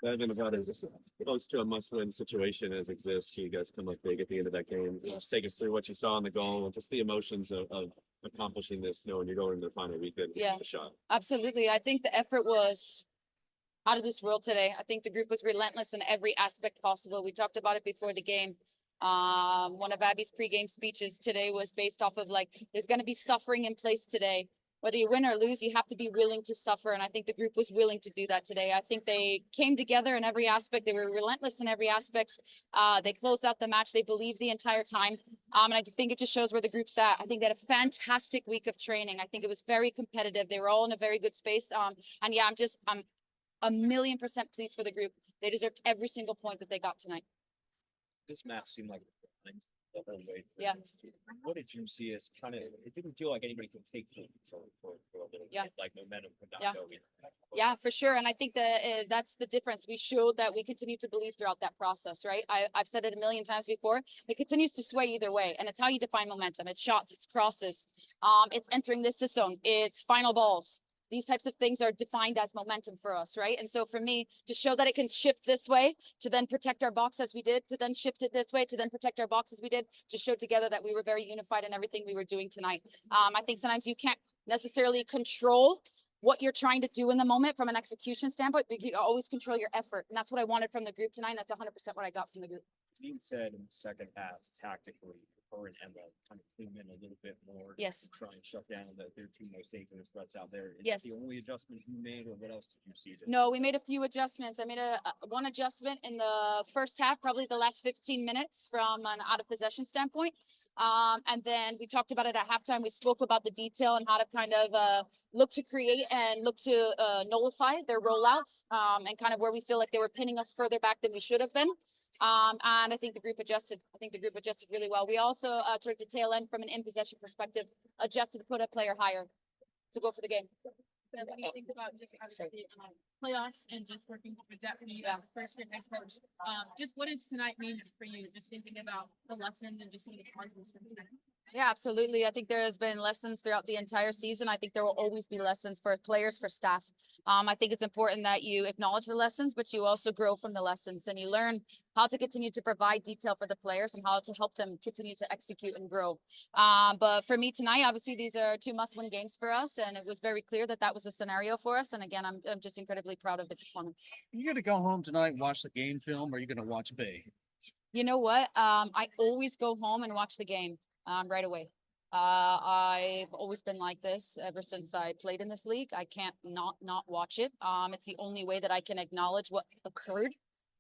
Imagine about as close to a must-win situation as exists. You guys come up big at the end of that game. Yes. Take us through what you saw in the goal and just the emotions of accomplishing this, knowing you're going into the final weekend with Yeah. the shot. Absolutely. I think the effort was out of this world today. I think the group was relentless in every aspect possible. We talked about it before the game. One of Abby's pregame speeches today was based off of like, there's going to be suffering in place today. Whether you win or lose, you have to be willing to suffer. And I think the group was willing to do that today. I think they came together in every aspect. They were relentless in every aspect. They closed out the match. They believed the entire time. And I think it just shows where the group's at. I think they had a fantastic week of training. I think it was very competitive. They were all in a very good space. And yeah, I'm 1,000,000% pleased for the group. They deserved every single point that they got tonight. This match seemed like the whole way. Yeah. What did you see as kind of? It didn't feel like anybody could take full control for a little bit. Like momentum could not go either. Yeah, for sure. And I think that that's the difference. We showed that we continue to believe throughout that process, right? I've said it 1,000,000 times before. It continues to sway either way, and it's how you define momentum. It's shots, it's crosses, it's entering this zone, it's final balls. These types of things are defined as momentum for us, right? And so for me, to show that it can shift this way, to then protect our box as we did, to then shift it this way, to then protect our box as we did, just showed together that we were very unified in everything we were doing tonight. I think sometimes you can't necessarily control what you're trying to do in the moment from an execution standpoint, but you can always control your effort. And that's what I wanted from the group tonight. And that's 100% what I got from the group. Being said in the second half, tactically, her and Emma kind of came in a little bit more. Yes. To try and shut down their two most dangerous threats out there. Is yes. that the only adjustment you made, or what else did you see? No, we made a few adjustments. I made one adjustment in the first half, probably the last 15 minutes from an out of possession standpoint. And then we talked about it at halftime. We spoke about the detail and how to kind of look to create and look to nullify their rollouts and kind of where we feel like they were pinning us further back than we should have been. And I think the group adjusted. I think the group adjusted really well. We also, towards the tail end, from an in-possession perspective, adjusted to put a player higher to go for the game. When you think about just the playoffs and just working with Deputy as first year head coach, just what does tonight mean for you? Just thinking about the lessons and just some of the positives from tonight. Yeah, absolutely. I think there has been lessons throughout the entire season. I think there will always be lessons for players, for staff. I think it's important that you acknowledge the lessons, but you also grow from the lessons and you learn how to continue to provide detail for the players and how to help them continue to execute and grow. But for me tonight, obviously, these are two must-win games for us, and it was very clear that that was a scenario for us. And again, I'm just incredibly proud of the performance. Are you going to go home tonight and watch the game film, or are you going to watch Bay? You know what? I always go home and watch the game right away. I've always been like this ever since I played in this league. I can't not watch it. It's the only way that I can acknowledge what occurred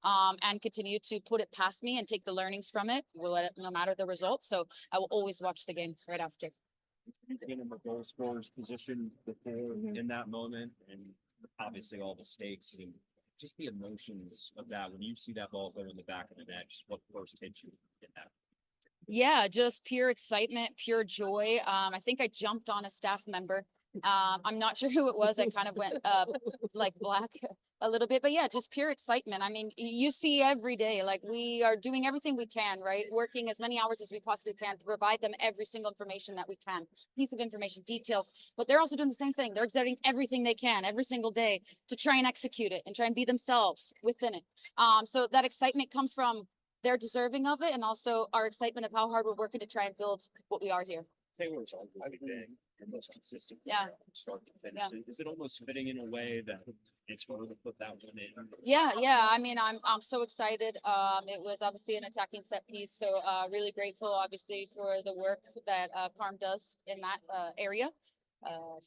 and continue to put it past me and take the learnings from it, no matter the result. So I will always watch the game right after. Being in the goal scorer's position before in that moment, and obviously all the stakes and just the emotions of that when you see that ball go in the back of the net, what first hits you in that? Yeah, just pure excitement, pure joy. I think I jumped on a staff member. I'm not sure who it was. I kind of went like black a little bit, but yeah, just pure excitement. I mean, you see every day, like we are doing everything we can, right? Working as many hours as we possibly can to provide them every single information that we can, piece of information, details, but they're also doing the same thing. They're exerting everything they can every single day to try and execute it and try and be themselves within it. So that excitement comes from they're deserving of it, and also our excitement of how hard we're working to try and build what we are here. Taylor's always been the most consistent. Yeah. Start to finish. Yeah. Is it almost fitting in a way that it's hard to put that one in? Yeah. I mean, I'm so excited. It was obviously an attacking set piece, so really grateful, obviously, for the work that Carm does in that area.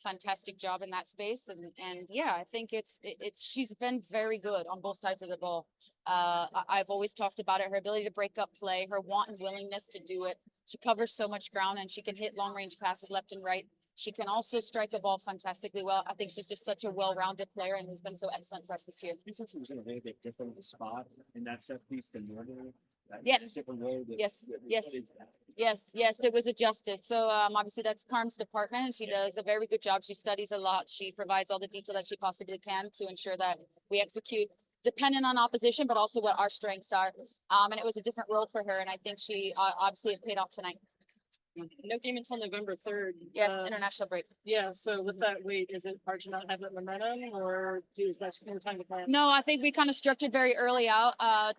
Fantastic job in that space, and yeah, I think it's she's been very good on both sides of the ball. I've always talked about it, her ability to break up play, her want and willingness to do it. She covers so much ground, and she can hit long range passes left and right. She can also strike the ball fantastically well. I think she's just such a well-rounded player and has been so excellent for us this year. You said she was in a very bit different spot in that set piece than normal. Yes. Yes, it was adjusted. So obviously that's Carm's department, and she does a very good job. She studies a lot. She provides all the detail that she possibly can to ensure that we execute dependent on opposition, but also what our strengths are. And it was a different role for her, and I think she obviously it paid off tonight. No game until November 3rd. Yes, international break. Yeah, so with that wait, is it hard to not have that momentum, or is that just more time to plan? No, I think we kind of structured very early out.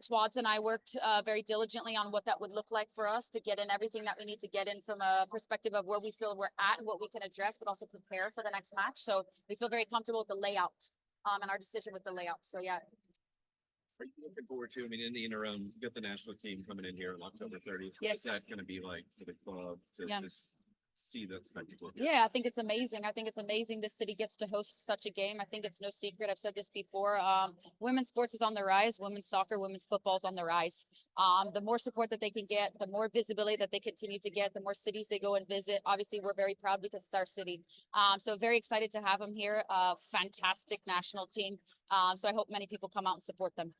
Twads and I worked very diligently on what that would look like for us to get in everything that we need to get in from a perspective of where we feel we're at and what we can address, but also prepare for the next match. So we feel very comfortable with the layout and our decision with the layout. So yeah. Are you looking forward to, I mean, in the interim, you got the national team coming in here on October 30th. Yes. What's that going to be like for the club to Yeah. just see that spectacle? Here? Yeah, I think it's amazing. I think it's amazing the city gets to host such a game. I think it's no secret. I've said this before. Women's sports is on the rise. Women's soccer, women's football is on the rise. The more support that they can get, the more visibility that they continue to get, the more cities they go and visit. Obviously, we're very proud because it's our city. So very excited to have them here. Fantastic national team. So I hope many people come out and support them.